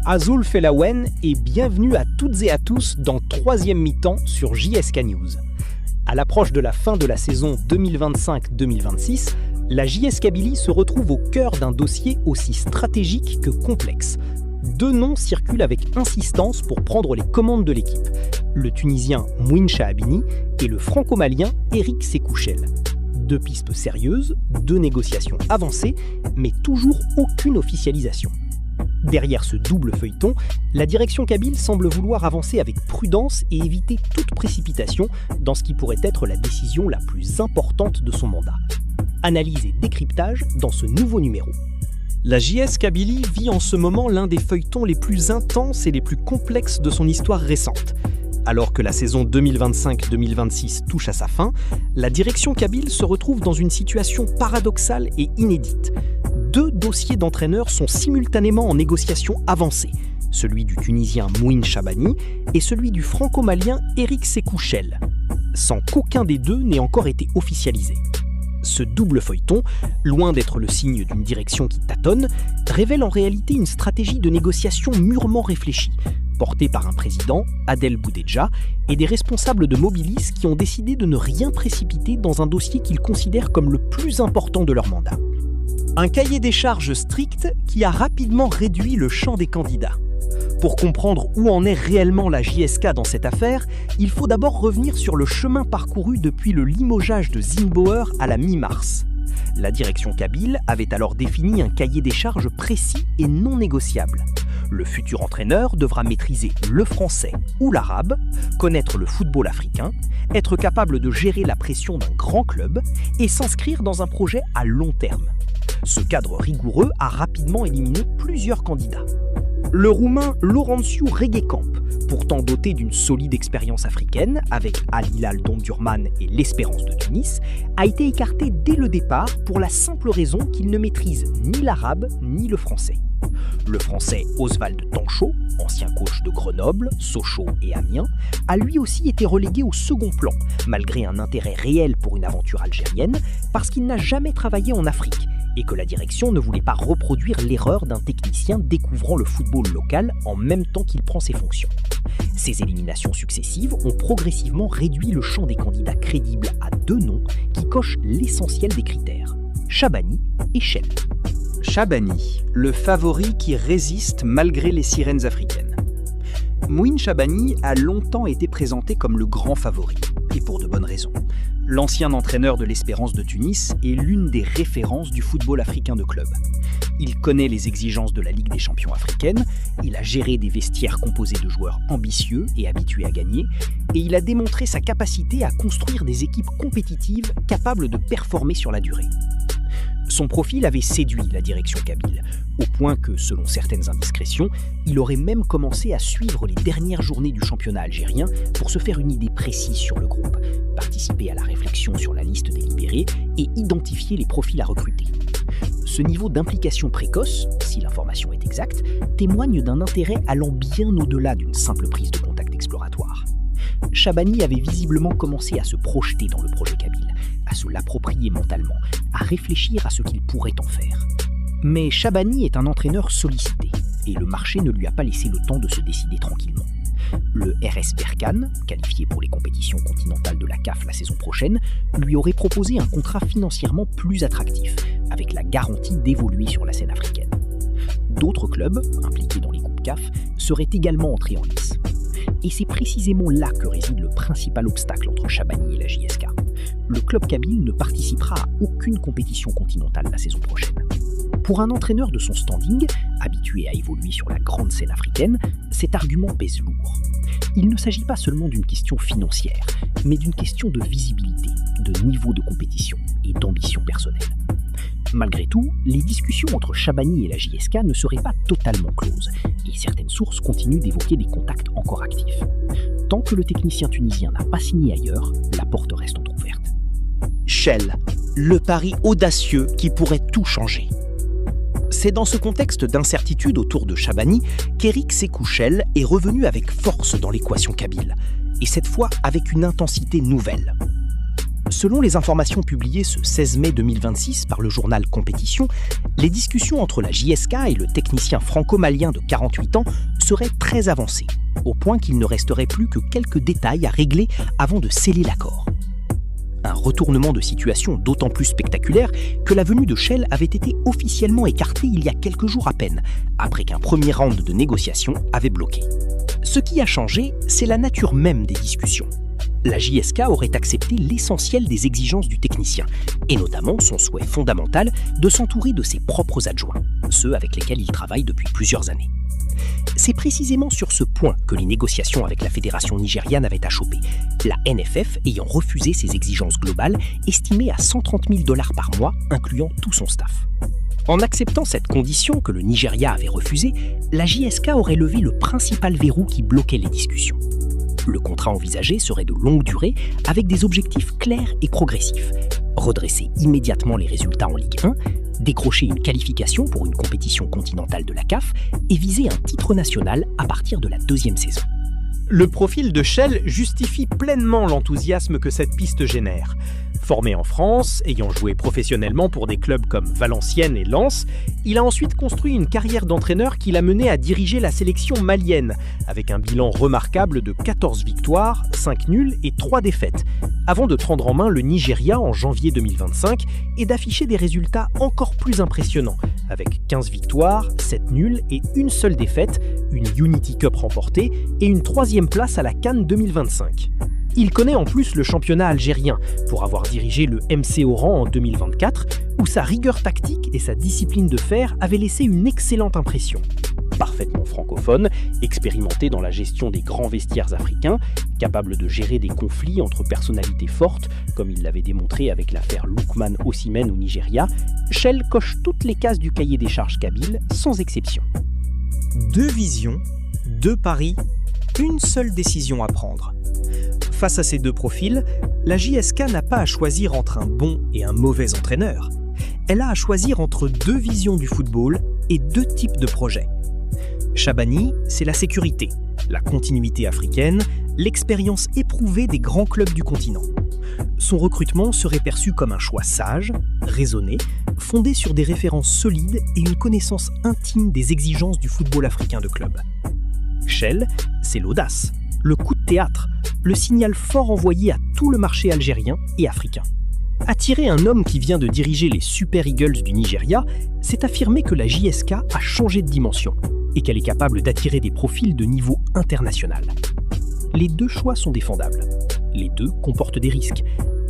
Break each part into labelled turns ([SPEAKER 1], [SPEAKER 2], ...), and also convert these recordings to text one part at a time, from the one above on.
[SPEAKER 1] Azul Felawen et bienvenue à toutes et à tous dans troisième mi-temps sur JSK News. À l'approche de la fin de la saison 2025-2026, la JS Kabylie se retrouve au cœur d'un dossier aussi stratégique que complexe. Deux noms circulent avec insistance pour prendre les commandes de l'équipe. Le Tunisien Mouine Chahabini et le Franco-Malien Eric Sékouchel. Deux pistes sérieuses, deux négociations avancées, mais toujours aucune officialisation. Derrière ce double feuilleton, la direction kabyle semble vouloir avancer avec prudence et éviter toute précipitation dans ce qui pourrait être la décision la plus importante de son mandat. Analyse et décryptage dans ce nouveau numéro. La JS Kabylie vit en ce moment l'un des feuilletons les plus intenses et les plus complexes de son histoire récente. Alors que la saison 2025-2026 touche à sa fin, la direction kabyle se retrouve dans une situation paradoxale et inédite. Deux dossiers d'entraîneurs sont simultanément en négociation avancée, celui du Tunisien Mouine Chahabani et celui du Franco-Malien Eric Sékouchel, sans qu'aucun des deux n'ait encore été officialisé. Ce double feuilleton, loin d'être le signe d'une direction qui tâtonne, révèle en réalité une stratégie de négociation mûrement réfléchie, portée par un président, Adel Boudedja, et des responsables de Mobilis qui ont décidé de ne rien précipiter dans un dossier qu'ils considèrent comme le plus important de leur mandat. Un cahier des charges strict qui a rapidement réduit le champ des candidats. Pour comprendre où en est réellement la JSK dans cette affaire, il faut d'abord revenir sur le chemin parcouru depuis le limogeage de Zinnbauer à la mi-mars. La direction kabyle avait alors défini un cahier des charges précis et non négociable. Le futur entraîneur devra maîtriser le français ou l'arabe, connaître le football africain, être capable de gérer la pression d'un grand club et s'inscrire dans un projet à long terme. Ce cadre rigoureux a rapidement éliminé plusieurs candidats. Le Roumain Laurențiu Reghekamp, pourtant doté d'une solide expérience africaine avec Al Hilal d'Omdurman et l'Espérance de Tunis, a été écarté dès le départ pour la simple raison qu'il ne maîtrise ni l'arabe ni le français. Le français Oswald Tanchot, ancien coach de Grenoble, Sochaux et Amiens, a lui aussi été relégué au second plan, malgré un intérêt réel pour une aventure algérienne, parce qu'il n'a jamais travaillé en Afrique et que la direction ne voulait pas reproduire l'erreur d'un technicien découvrant le football local en même temps qu'il prend ses fonctions. Ces éliminations successives ont progressivement réduit le champ des candidats crédibles à deux noms qui cochent l'essentiel des critères, Chahabani et Chel. Chahabani, le favori qui résiste malgré les sirènes africaines. Mouine Chahabani a longtemps été présenté comme le grand favori, et pour de bonnes raisons. L'ancien entraîneur de l'Espérance de Tunis est l'une des références du football africain de club. Il connaît les exigences de la Ligue des champions africaine, il a géré des vestiaires composés de joueurs ambitieux et habitués à gagner, et il a démontré sa capacité à construire des équipes compétitives capables de performer sur la durée. Son profil avait séduit la direction kabyle, au point que, selon certaines indiscrétions, il aurait même commencé à suivre les dernières journées du championnat algérien pour se faire une idée précise sur le groupe, participer à la réflexion sur la liste des libérés et identifier les profils à recruter. Ce niveau d'implication précoce, si l'information est exacte, témoigne d'un intérêt allant bien au-delà d'une simple prise de contact exploratoire. Chahabani avait visiblement commencé à se projeter dans le projet kabyle, à se l'approprier mentalement, à réfléchir à ce qu'il pourrait en faire. Mais Chahabani est un entraîneur sollicité, et le marché ne lui a pas laissé le temps de se décider tranquillement. Le RS Berkane, qualifié pour les compétitions continentales de la CAF la saison prochaine, lui aurait proposé un contrat financièrement plus attractif, avec la garantie d'évoluer sur la scène africaine. D'autres clubs, impliqués dans les groupes CAF, seraient également entrés en lice. Et c'est précisément là que réside le principal obstacle entre Chahabani et la JSK. Le club kabyle ne participera à aucune compétition continentale la saison prochaine. Pour un entraîneur de son standing, habitué à évoluer sur la grande scène africaine, cet argument pèse lourd. Il ne s'agit pas seulement d'une question financière, mais d'une question de visibilité, de niveau de compétition et d'ambition personnelle. Malgré tout, les discussions entre Chahabani et la JSK ne seraient pas totalement closes, et certaines sources continuent d'évoquer des contacts encore actifs. Tant que le technicien tunisien n'a pas signé ailleurs, la porte reste entrouverte. Chel, le pari audacieux qui pourrait tout changer. C'est dans ce contexte d'incertitude autour de Chahabani qu'Eric Sékouchel est revenu avec force dans l'équation kabyle, et cette fois avec une intensité nouvelle. Selon les informations publiées ce 16 mai 2026 par le journal Compétition, les discussions entre la JSK et le technicien franco-malien de 48 ans seraient très avancées, au point qu'il ne resterait plus que quelques détails à régler avant de sceller l'accord. Un retournement de situation d'autant plus spectaculaire que la venue de Shell avait été officiellement écartée il y a quelques jours à peine, après qu'un premier round de négociations avait bloqué. Ce qui a changé, c'est la nature même des discussions. La JSK aurait accepté l'essentiel des exigences du technicien, et notamment son souhait fondamental de s'entourer de ses propres adjoints, ceux avec lesquels il travaille depuis plusieurs années. C'est précisément sur ce point que les négociations avec la fédération nigériane avaient achoppé, la NFF ayant refusé ses exigences globales estimées à 130 000 $ par mois, incluant tout son staff. En acceptant cette condition que le Nigeria avait refusée, la JSK aurait levé le principal verrou qui bloquait les discussions. Le contrat envisagé serait de longue durée avec des objectifs clairs et progressifs. Redresser immédiatement les résultats en Ligue 1, décrocher une qualification pour une compétition continentale de la CAF et viser un titre national à partir de la deuxième saison. Le profil de Shell justifie pleinement l'enthousiasme que cette piste génère. Formé en France, ayant joué professionnellement pour des clubs comme Valenciennes et Lens, il a ensuite construit une carrière d'entraîneur qui l'a mené à diriger la sélection malienne, avec un bilan remarquable de 14 victoires, 5 nuls et 3 défaites, avant de prendre en main le Nigeria en janvier 2025 et d'afficher des résultats encore plus impressionnants, avec 15 victoires, 7 nuls et une seule défaite, une Unity Cup remportée et une 3e place à la CAN 2025. Il connaît en plus le championnat algérien pour avoir dirigé le MC Oran en 2024, où sa rigueur tactique et sa discipline de fer avaient laissé une excellente impression. Parfaitement francophone, expérimenté dans la gestion des grands vestiaires africains, capable de gérer des conflits entre personnalités fortes, comme il l'avait démontré avec l'affaire Lookman Osimhen au Nigeria, Shell coche toutes les cases du cahier des charges kabyle, sans exception. 2 visions, 2 paris, une seule décision à prendre. Face à ces 2 profils, la JSK n'a pas à choisir entre un bon et un mauvais entraîneur. Elle a à choisir entre 2 visions du football et 2 types de projets. Chabani, c'est la sécurité, la continuité africaine, l'expérience éprouvée des grands clubs du continent. Son recrutement serait perçu comme un choix sage, raisonné, fondé sur des références solides et une connaissance intime des exigences du football africain de club. Shell, c'est l'audace, le coup de théâtre, le signal fort envoyé à tout le marché algérien et africain. Attirer un homme qui vient de diriger les Super Eagles du Nigeria, c'est affirmer que la JSK a changé de dimension et qu'elle est capable d'attirer des profils de niveau international. Les 2 choix sont défendables. Les 2 comportent des risques.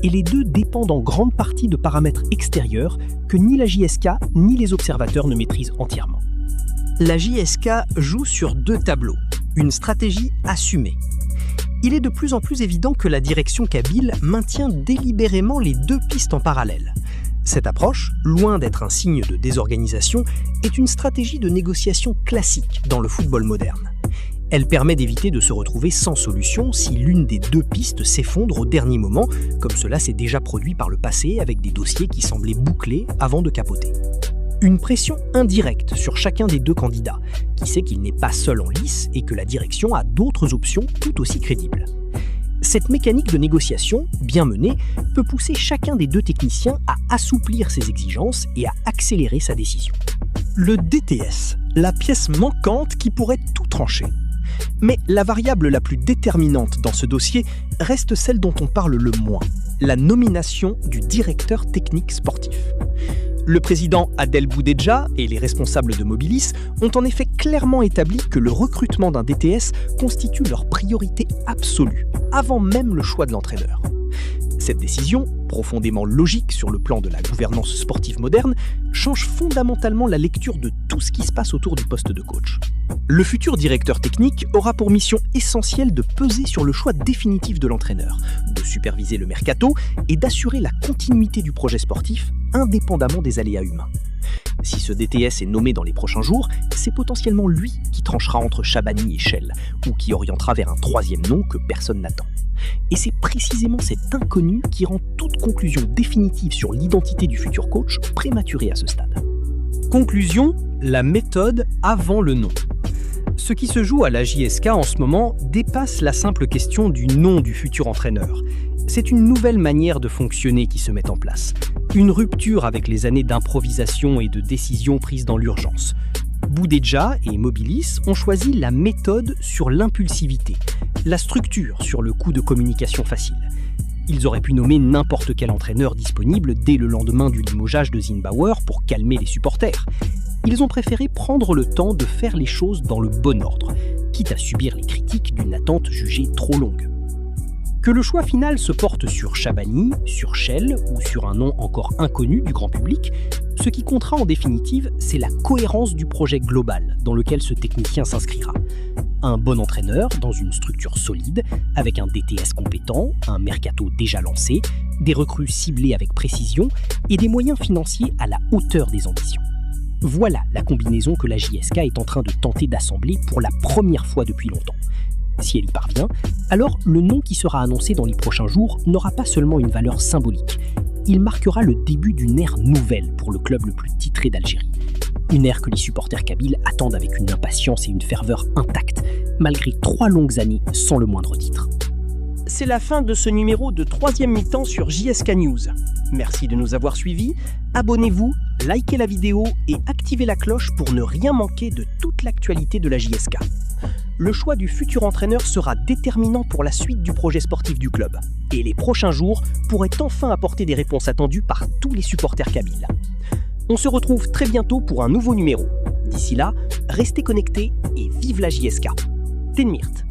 [SPEAKER 1] Et les 2 dépendent en grande partie de paramètres extérieurs que ni la JSK ni les observateurs ne maîtrisent entièrement. La JSK joue sur 2 tableaux, une stratégie assumée. Il est de plus en plus évident que la direction kabyle maintient délibérément les 2 pistes en parallèle. Cette approche, loin d'être un signe de désorganisation, est une stratégie de négociation classique dans le football moderne. Elle permet d'éviter de se retrouver sans solution si l'une des 2 pistes s'effondre au dernier moment, comme cela s'est déjà produit par le passé avec des dossiers qui semblaient bouclés avant de capoter. Une pression indirecte sur chacun des 2 candidats, qui sait qu'il n'est pas seul en lice et que la direction a d'autres options tout aussi crédibles. Cette mécanique de négociation, bien menée, peut pousser chacun des 2 techniciens à assouplir ses exigences et à accélérer sa décision. Le DTS, la pièce manquante qui pourrait tout trancher. Mais la variable la plus déterminante dans ce dossier reste celle dont on parle le moins, la nomination du directeur technique sportif. Le président Adel Boudedja et les responsables de Mobilis ont en effet clairement établi que le recrutement d'un DTS constitue leur priorité absolue, avant même le choix de l'entraîneur. Cette décision, profondément logique sur le plan de la gouvernance sportive moderne, change fondamentalement la lecture de tout ce qui se passe autour du poste de coach. Le futur directeur technique aura pour mission essentielle de peser sur le choix définitif de l'entraîneur, de superviser le mercato et d'assurer la continuité du projet sportif indépendamment des aléas humains. Si ce DTS est nommé dans les prochains jours, c'est potentiellement lui qui tranchera entre Chabani et Shell, ou qui orientera vers un 3e nom que personne n'attend. Et c'est précisément cet inconnu qui rend toute conclusion définitive sur l'identité du futur coach prématurée à ce stade. Conclusion, la méthode avant le nom. Ce qui se joue à la JSK en ce moment dépasse la simple question du nom du futur entraîneur. C'est une nouvelle manière de fonctionner qui se met en place. Une rupture avec les années d'improvisation et de décisions prises dans l'urgence. Boudedja et Mobilis ont choisi la méthode sur l'impulsivité, la structure sur le coup de communication facile. Ils auraient pu nommer n'importe quel entraîneur disponible dès le lendemain du limogeage de Zinnbauer pour calmer les supporters. Ils ont préféré prendre le temps de faire les choses dans le bon ordre, quitte à subir les critiques d'une attente jugée trop longue. Que le choix final se porte sur Shabani, sur Shell ou sur un nom encore inconnu du grand public, ce qui comptera en définitive, c'est la cohérence du projet global dans lequel ce technicien s'inscrira. Un bon entraîneur dans une structure solide, avec un DTS compétent, un mercato déjà lancé, des recrues ciblées avec précision et des moyens financiers à la hauteur des ambitions. Voilà la combinaison que la JSK est en train de tenter d'assembler pour la première fois depuis longtemps. Si elle y parvient, alors le nom qui sera annoncé dans les prochains jours n'aura pas seulement une valeur symbolique. Il marquera le début d'une ère nouvelle pour le club le plus titré d'Algérie. Une ère que les supporters kabyles attendent avec une impatience et une ferveur intactes, malgré 3 longues années sans le moindre titre.
[SPEAKER 2] C'est la fin de ce numéro de 3e mi-temps sur JSK News. Merci de nous avoir suivis, abonnez-vous, likez la vidéo et activez la cloche pour ne rien manquer de toute l'actualité de la JSK. Le choix du futur entraîneur sera déterminant pour la suite du projet sportif du club. Et les prochains jours pourraient enfin apporter des réponses attendues par tous les supporters kabyles. On se retrouve très bientôt pour un nouveau numéro. D'ici là, restez connectés et vive la JSK. Tenmirt.